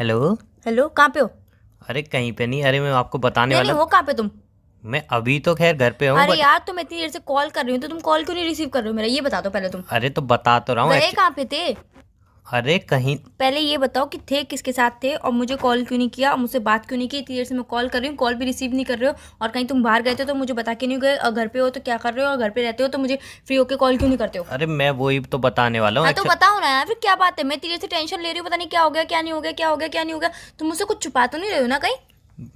Hello. Hello, कहाँ पे हो? अरे कहीं पे नहीं, अरे मैं आपको बताने नहीं वाला। नहीं, हो कहाँ पे तुम? मैं अभी तो खैर घर पे हूँ अरे बट। यार, तुम इतनी देर से कॉल कर रही हो तो तुम कॉल क्यों नहीं रिसीव कर रहे हो मेरा? ये बता दो पहले तुम। अरे तो बता तो रहा हूँ गए कहाँ पे थे? अरे कहीं। पहले ये बताओ कि थे किसके साथ थे, और मुझे कॉल क्यों नहीं किया और मुझसे बात क्यों नहीं की? इतनी देर से मैं कॉल कर रही हूँ, कॉल भी रिसीव नहीं कर रहे हो। और कहीं तुम बाहर गए थे तो मुझे बता के नहीं गए, और घर पे हो तो क्या कर रहे हो, और घर पे रहते हो तो मुझे फ्री होके कॉल क्यों नहीं करते हो? अरे मैं वही तो बताने वाला हूँ हाँ तो बताओ ना यार, फिर क्या बात है? मैं इतनी देर से टेंशन ले रही हूँ, पता नहीं क्या हो गया, क्या नहीं हो गया, क्या हो गया, क्या नहीं हो गया। तुम मुझसे कुछ छुपा तो नहीं रहे हो ना कहीं?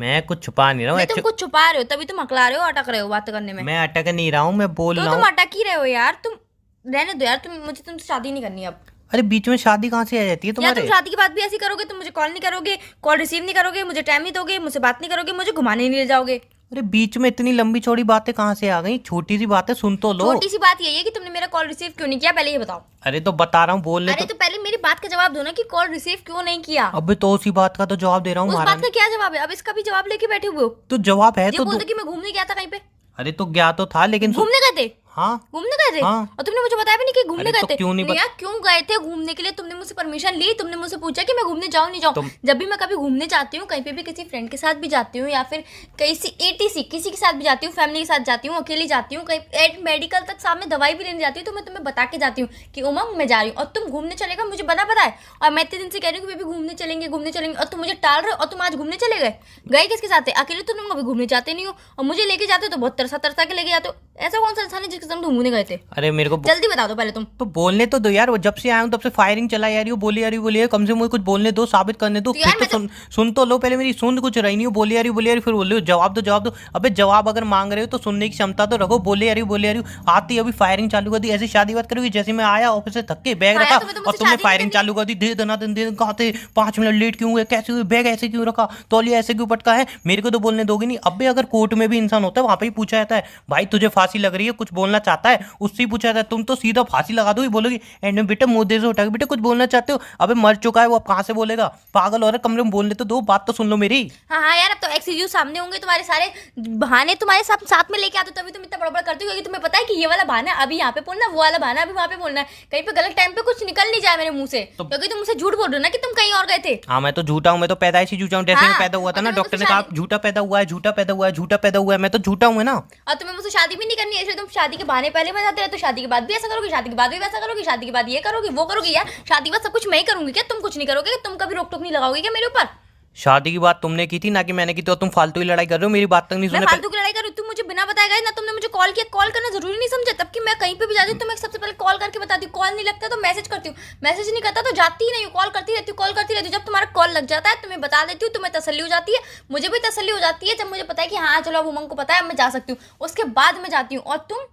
मैं कुछ छुपा नहीं रहा हूँ नहीं, तुम कुछ छुपा रहे हो तभी तुम हकला रहे हो, अटक रहे हो बात करने में। मैं अटक नहीं रहा हूँ, मैं बोल तो रहा तुम हूँ। अटक ही रहे हो यार। तुम रहने दो यार, मुझे तुमसे शादी नहीं करनी अब। अरे बीच में शादी कहाँ से आ जाती है या तुम तुम्हारे? शादी की बात भी ऐसी करोगे, तुम मुझे कॉल नहीं करोगे, कॉल रिसीव नहीं करोगे, मुझे टाइम नहीं दोगे, मुझसे बात नहीं करोगे, मुझे घुमाने नहीं ले जाओगे। अरे बीच में इतनी लंबी चौड़ी बातें कहाँ से आ गई? छोटी सी बातें सुन तो लो। छोटी सी बात यही है कि तुमने मेरा कॉल रिसीव क्यों नहीं किया, पहले ये बताओ। अरे तो बता रहा हूँ, बोलने अरे तो। तो पहले मेरी बात का जवाब दो ना, कि कॉल रिसीव क्यों नहीं किया। अबे तो उसी बात का तो जवाब दे रहा हूँ उस बात महारानी। का क्या जवाब है? अब इसका भी जवाब लेके बैठे हुए हो। तो जवाब है ये तो बोल दो। दो कि मैं घूमने गया था कहीं पे। अरे तो गया तो था लेकिन घूमने गए थे? हाँ। घूमने गए थे? हाँ। और तुमने मुझे बताया भी नहीं कि घूमने अरे गए तो थे। क्यों नहीं नहीं यार, क्यों गए थे घूमने के लिए? तुमने मुझसे परमिशन ली? तुमने मुझसे पूछा कि मैं घूमने जाऊँ नहीं जाऊँ? तुम जब भी मैं कभी घूमने जाती हूँ, कहीं पे भी किसी फ्रेंड के साथ भी जाती हूँ, या फिर किसी एटीसी किसी के साथ भी जाती हूँ, फैमिली के साथ जाती हूँ, अकेली जाती हूँ, कहीं मेडिकल तक सामने दवाई भी लेने जाती हूँ, तो मैं तुम्हें बता के जाती हूँ कि उमंग मैं जा रही हूँ, और तुम घूमने चलेगा मुझे पता है। और मैं इतने दिन से कह रही हूँ कि बेबी घूमने चलेंगे घूमने चलेंगे, और तुम मुझे टाल रहे हो, और तुम आज घूमने चले गए। गए किसके साथ थे? अकेले तो तुम कभी घूमने जाते नहीं हो, और मुझे लेके जाते हो तो बहुत तरसा तरसा के लेके जाते हो। ऐसा कौन सा इंसान है जिसके साथ तुम घूमने गए थे? अरे मेरे को जल्दी बता दो पहले तुम। तो बोलने तो दो यार, वो जब से आया हूँ तब से फायरिंग चला जा रही हो, बोली आ रही हो, कम से मुझे कुछ बोलने दो, साबित करने दो। तो फिर यार तो मैं तो सुन तो लो पहले मेरी। सुन कुछ रही नहीं हो, बोली आ रही हो, फिर बोल रही हो जवाब दो जवाब दो। अबे जवाब अगर मांग रहे हो तो सुनने की क्षमता तो रखो। बोली आ रही हो आती अभी फायरिंग चालू कर दी। ऐसी शादी बात करोगी जैसे मैं आया ऑफिस से थक के बैग हाँ रखा यार, तुम्हें तो और मुझसे तुमने शादी नहीं फायरिंग करनी। चालू कर दी। दे देना दिन कहा थे 5 मिनट लेट क्यों हुए, कैसे हुए, बैग ऐसे क्यों रखा, तौलिया ऐसे क्यों पटका है, मेरे को तो बोलने दोगे नहीं। अबे अगर कोर्ट में भी इंसान होता है वहां पे ही पूछा जाता है भाई तुझे फांसी लग रही है, कुछ बोलना चाहता है, उससे ही पूछा जाता है। तुम तो सीधा फांसी लगा दो ही बोलोगी एंड में बेटा मुंह दे से उठा के बेटा कुछ बोलना चाहते हो। अबे मर चुका है वो, अब कहाँ से बोलेगा? पागल हो रहा है, कमरे में बोलने तो दो, बात तो सुन लो मेरी। हाँ हाँ यार, अब तो एक्सक्यूज सामने होंगे तुम्हारे सारे बहाने, तुम्हारे साथ में लेके आते हो, तभी तुम इतना बड़बड़ करते हो, क्योंकि तुम्हें पता है कि ये वाला बहाना अभी यहाँ पे बोलना, वो वाला बहाना अभी वहाँ पे बोलना है, कहीं पे गलत टाइम पे कुछ निकल नहीं जाए मेरे मुंह से, क्योंकि तुम मुझसे झूठ बोल रहे हो ना कि तुम कहीं और गए थे। हाँ मैं तो झूठा हूँ, मैं तो पैदाइशी झूठा हूँ। जैसे मैं हाँ, पैदा हुआ था और ना, तुम्हें डॉक्टर मुझसे ने कहा शादी झूठा पैदा हुआ है, झूठा पैदा हुआ है, झूठा पैदा हुआ है। मैं तो झूठा हूँ ना। और तुम्हें मुझसे शादी भी नहीं करनी है, इसलिए तुम शादी के बहाने पहले में जाते रहते हो। शादी के बाद भी ऐसा करोगी, शादी के बाद भी वैसा करोगी, शादी के बाद ये करोगी वो करोगी। यार शादी के बाद सब कुछ मैं ही करूंगी क्या? तुम कुछ नहीं करोगे? तुम कभी रोक टोक नहीं लगाओगे क्या मेरे ऊपर? शादी की बात तुमने की थी ना कि मैंने की, तो तुम फालतू की लड़ाई कर रहे हो, मेरी बात तक नहीं मैं सुने। फालतू की लड़ाई कर रही हूँ? तुम मुझे बिना बताए गए ना, तुमने मुझे कॉल किया। कॉल करना जरूरी नहीं समझा तब कि मैं कहीं पे भी जाती हूँ तो मैं सबसे पहले कॉल करके बताती हूँ। कॉल नहीं लगता तो मैसेज करती हूँ, मैसेज नहीं करता तो जाती ही नहीं हूँ। कॉल करती रहती हूँ, कॉल करती रहती हूँ। जब तुम्हारा कॉल लग जाता है तुम्हें बता देती हूँ, तुम्हें तसल्ली हो जाती है, मुझे भी तसल्ली हो जाती है। जब मुझे पता है कि हाँ चलो अब उमंग को पता है, अब मैं जा सकती हूँ, उसके बाद मैं जाती हूँ। और तुम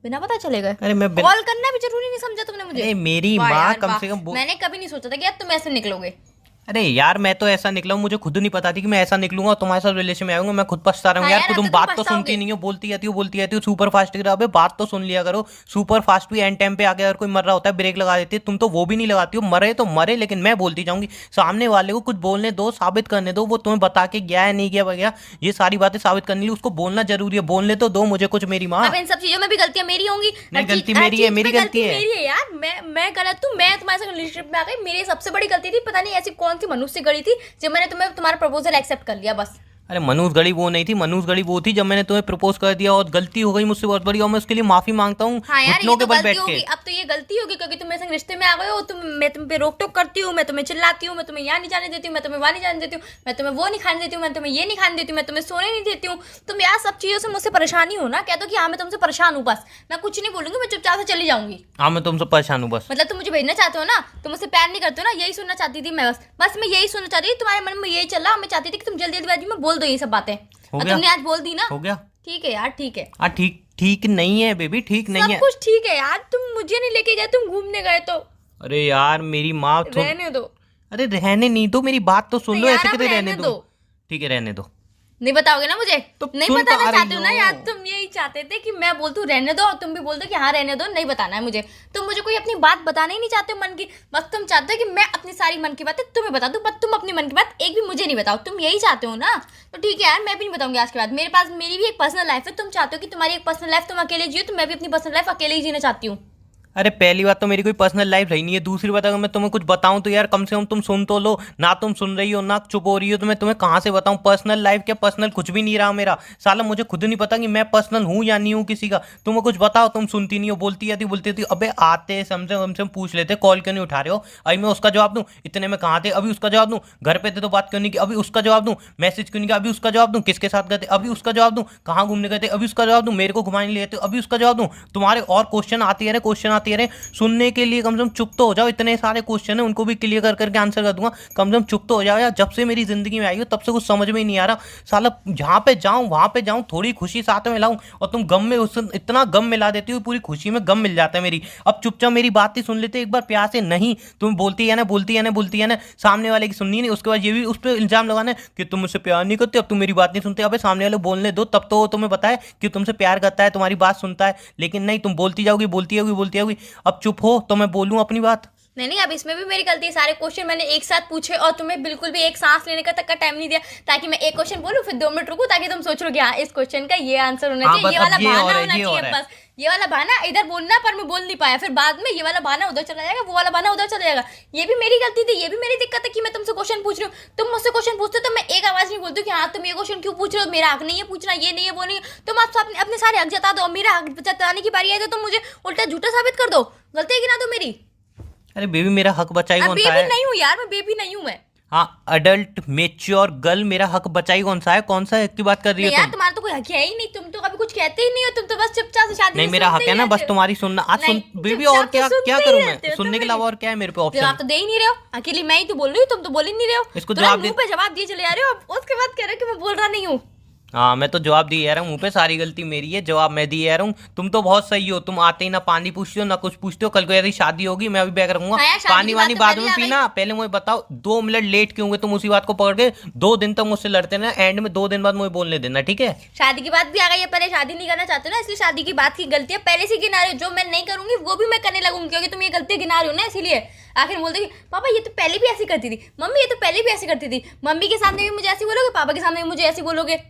बिना पता चले गए। अरे मैं कॉल करना भी जरूरी नहीं समझा तुमने मुझे। अरे मेरी वाह माँ यार कम वाह, से कम मैंने कभी नहीं सोचा था कि यार तुम ऐसे निकलोगे। अरे यार मैं तो ऐसा निकला हूँ, मुझे खुद नहीं पता थी कि मैं ऐसा निकलूंगा और तुम्हारे साथ रिलेशन में आऊंगा। मैं खुद पछता रहा हूँ हाँ यार। यार, अब तुम तो बात तो पछताओगे। सुनती नहीं हो, बोलती रहती हो सुपर फास्ट की तरह। अबे बात तो सुन लिया करो। सुपर फास्ट भी एंड टाइम पे आके अगर कोई मर रहा होता है ब्रेक लगा देती है, तुम तो वो भी नहीं लगाती हो। मरे तो मरे, लेकिन मैं बोलती जाऊंगी। सामने वाले को कुछ बोलने दो, साबित करने दो, वो तुम्हें बता के गया है नहीं गया वगैरह, ये सारी बातें साबित करने लिए उसको बोलना जरूरी है। बोलने तो दो मुझे कुछ मेरी माँ। अब इन सब चीजों में भी गलतियां मेरी होंगी। नहीं, हर गलती चीज- हर मेरी है, चीज मेरी में गलती है। मेरी है यार। मैं गलत हूँ, मैं तुम्हारे साथ रिलेशनशिप में आ गई, मेरी सबसे बड़ी गलती थी। पता नहीं ऐसी कौन सी मनुष्य गढ़ी थी जब मैंने तुम्हारा प्रपोजल एक्सेप्ट कर लिया बस। अरे मनूज गढ़ी वो नहीं थी, मनूज गढ़ी वो थी जब मैंने तुम्हें प्रपोज कर दिया, और गलती हो गई मुझसे बहुत बड़ी, और मैं उसके लिए माफी मांगता हूँ हाँ यार, घुटनों ये के तो बल गलती बैठ होगी। के। अब तो ये गलती होगी क्योंकि तुम मेरे संग रिश्ते में आ गए हो। मैं तुम पे रोक टोक करती हूँ, मैं तुम्हें चिल्लाती हूँ, मैं तुम्हें यहाँ नहीं जाने देती हूँ, मैं तुम्हें वहाँ नहीं जाने देती हूँ, मैं तुम्हें वो नहीं खाने देती हूँ, मैं तुम्हें ये नहीं खाने देती हूँ, मैं तुम्हें सोने नहीं देती हूँ। तुम यार सब चीजों से मुझसे परेशानी हो ना, कह दो कि हाँ मैं तुमसे परेशान हूँ, बस मैं कुछ नहीं बोलूंगी, मैं चुपचाप से चली जाऊंगी। हाँ मैं तुमसे परेशान हूँ बस। मतलब तुम मुझे भेजना चाहते हो ना, तुम मुझसे प्यार नहीं करते हो ना, यही सुनना चाहती थी मैं। बस मैं यही सुनना चाहती थी, तुम्हारे मन में यही चल रहा। मैं चाहती थी कि तुम जल्दी जल्दीबाजी में बोल दो ये सब बातें, हो और गया? तुमने आज बोल दी ना। हो गया? ठीक है यार, ठीक है। हाँ ठीक ठीक नहीं है बेबी, ठीक नहीं सब है। कुछ ठीक है यार, तुम मुझे नहीं लेके गए, तुम घूमने गए तो अरे यार मेरी माँ रहने दो। अरे रहने नहीं दो, मेरी बात तो सुन लो। यार, ऐसे अब कैसे रहने रहने दो? दो। ठीक है रहने दो। नहीं बताओगे ना मुझे? तो नहीं सुन तो बताना आ रही चाहते हो ना हो। यार? तुम यही चाहते थे कि मैं बोलती हूँ रहने दो, और तुम भी बोलते हो कि हाँ रहने दो, नहीं बताना है मुझे। तुम मुझे कोई अपनी बात बताना ही नहीं चाहते हो मन की, बस तुम चाहते हो कि मैं अपनी सारी मन की बातें तुम्हें बता दूं, बस तुम अपनी मन की बात एक भी मुझे नहीं बताओ। तुम यही चाहते हो ना? तो ठीक है यार, मैं भी नहीं बताऊंगी आज के बाद। मेरी भी एक पर्सनल लाइफ है। तुम चाहते हो कि तुम्हारी एक पर्सनल लाइफ तुम अकेले जियो, तो मैं भी अपनी पर्सनल लाइफ अकेले ही जीना चाहती हूँ। अरे पहली बात तो मेरी कोई पर्सनल लाइफ रही नहीं है, दूसरी बात अगर मैं तुम्हें कुछ बताऊं तो यार कम से कम तुम सुन तो लो ना। तुम सुन रही हो ना चुप हो रही हो, तो मैं तुम्हें कहाँ से बताऊं पर्सनल लाइफ क्या, पर्सनल कुछ भी नहीं रहा मेरा। साला मुझे खुद नहीं पता कि मैं पर्सनल हूँ या नहीं हूँ किसी का। तुम्हें कुछ बताओ, तुम सुनती नहीं हो, बोलती रहती। अबे आते समझे हमसे पूछ लेते कॉल क्यों नहीं उठा रहे हो, अभी मैं उसका जवाब दूं, इतने में कहाँ थे, अभी उसका जवाब दूं, घर पे थे तो बात क्यों नहीं की, अभी उसका जवाब दूं, मैसेज क्यों नहीं किया, अभी उसका जवाब दूं, किसके साथ गए थे, अभी उसका जवाब दूं, कहाँ घूमने गए थे, अभी उसका जवाब दूं, मेरे को घुमाने लिए थे, अभी उसका जवाब दूं। तुम्हारे और क्वेश्चन आती रहे सुनने के लिए, कम से कम चुप तो हो जाओ। इतने सारे क्वेश्चन है उनको भी क्लियर कर करके आंसर कर दूंगा, कम से कम चुप तो हो जाओ यार। जब से मेरी जिंदगी में आई हो तब से कुछ समझ में ही नहीं आ रहा साला, जहाँ पे जाऊँ वहाँ पे जाऊँ, थोड़ी खुशी साथ में लाऊं और तुम गम में उस इतना गम मिला देती हो, पूरी खुशी में गम मिल जाता है मेरी। अब चुपचाप मेरी बात ही सुन लेते एक बार प्यार से। नहीं तुम बोलती है ना, सामने वाले की सुननी नहीं, उसके बाद ये भी उस पर इल्जाम लगाना है कि तुम मुझसे प्यार नहीं करते, अब तुम मेरी बात नहीं सुनते। अबे सामने वाले बोलने दो, तब तो तुम्हें पता है कि तुमसे प्यार करता है, तुम्हारी बात सुनता है। लेकिन नहीं, तुम बोलती जाओगी। अब चुप हो तो मैं बोलूं अपनी बात। नहीं, अब इसमें भी मेरी गलती है। सारे क्वेश्चन मैंने एक साथ पूछे और तुम्हें बिल्कुल भी एक सांस लेने का तक का टाइम नहीं दिया, ताकि मैं एक क्वेश्चन बोलूं फिर 2 मिनट रुकूं, ताकि तुम सोच लो कि हाँ इस क्वेश्चन का ये आंसर होना चाहिए, ये वाला बहाना होना चाहिए। बस ये वाला बहाना इधर बोलना पर मैं बोल नहीं पाया, फिर बाद में ये वाला बहाना उधर चला जाएगा, वो वाला बहाना उधर चला जाएगा। ये भी मेरी गलती थी, ये भी मेरी दिक्कत है कि मैं तुमसे क्वेश्चन पूछ रही हूँ। तुम मुझसे क्वेश्चन पूछते हो तो मैं एक आवाज नहीं बोलती कि हाँ तुम ये क्वेश्चन क्यों पूछ रहे हो, मेरा हक नहीं है पूछना, ये नहीं है वो नहीं है। तुम आप अपने सारे हक जता दो, मेरा हक जताने की बारी आई तो तुम मुझे उल्टा झूठा साबित कर दो। गलती है कि ना तो मेरी। अरे बेबी मेरा हक बचाई कौन सा है? बेबी नहीं हूँ यार, मैं बेबी नहीं हूँ मैं। हाँ अडल्ट मेच्योर गर्ल, मेरा हक बचाई कौन सा है? कौन सा हक की बात कर रही हो यार तुम? तुम्हारा तो कोई हक है ही नहीं, तुम तो कभी कुछ कहते ही नहीं हो, तुम तो बस चुपचाप से शादी नहीं में मेरा हक सुनते है ही ना बस रहते हो। तुम्हारी सुनना। आज सुन नहीं, बेबी, चुपचाप और से क्या सुनते क्या ही करूं रहते मैं? हो सुनने तुम के अलावा और क्या है मेरे पे जवाब ऑप्शन? तो दे ही नहीं रहे हो, अकेली मैं ही तो बोल रही हूँ, तुम तो बोल ही नहीं रहे हो। इसको तुरंत जवाब मुंह पे जवाब दिए चले जा रहे हो, अब उसके बाद कह रहे हो कि मैं बोल रहा नहीं हूँ। हाँ मैं तो जवाब दिए रहा हूँ मुंह पे, सारी गलती मेरी है, जवाब मैं दिए रहा हूँ। तुम तो बहुत सही हो, तुम आते ही ना पानी पूछते हो ना कुछ पूछते हो। कल को यदि शादी होगी मैं अभी बैग रखूंगा, हाँ यार, शादी पानी की वानी बात बाद तो में पहले आ पीना। पहले मुझे बताओ 2 मिनट लेट क्यों हुए तुम? उसी बात को पकड़ के 2 दिन तक मुझसे लड़ते ना, एंड में 2 दिन बाद मुझे बोलने देना, ठीक है? शादी की बात भी आ गई है, पहले शादी नहीं करना चाहते हो ना, इसलिए शादी की बात की गलती है पहले से गिना रहे हो। जो मैं नहीं करूंगी वो भी मैं करने लगूंगी, क्योंकि तुम ये गलती गिना रहे हो ना, इसीलिए आखिर बोलते कि पापा ये तो पहले भी ऐसी करती थी, मम्मी ये तो पहले भी ऐसी करती थी। मम्मी के सामने भी मुझे ऐसी बोलोगे, पापा के सामने भी मुझे ऐसी बोलोगे।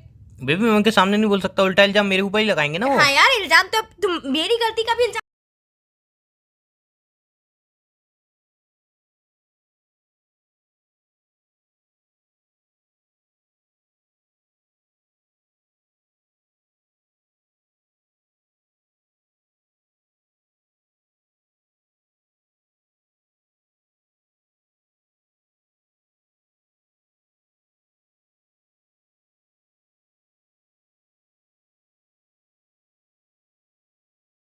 बेबी मैं उनके सामने नहीं बोल सकता, उल्टा इल्जाम मेरे ऊपर ही लगाएंगे ना वो। हाँ यार, इल्जाम तो अब तुम, मेरी गलती का भी इल्जाम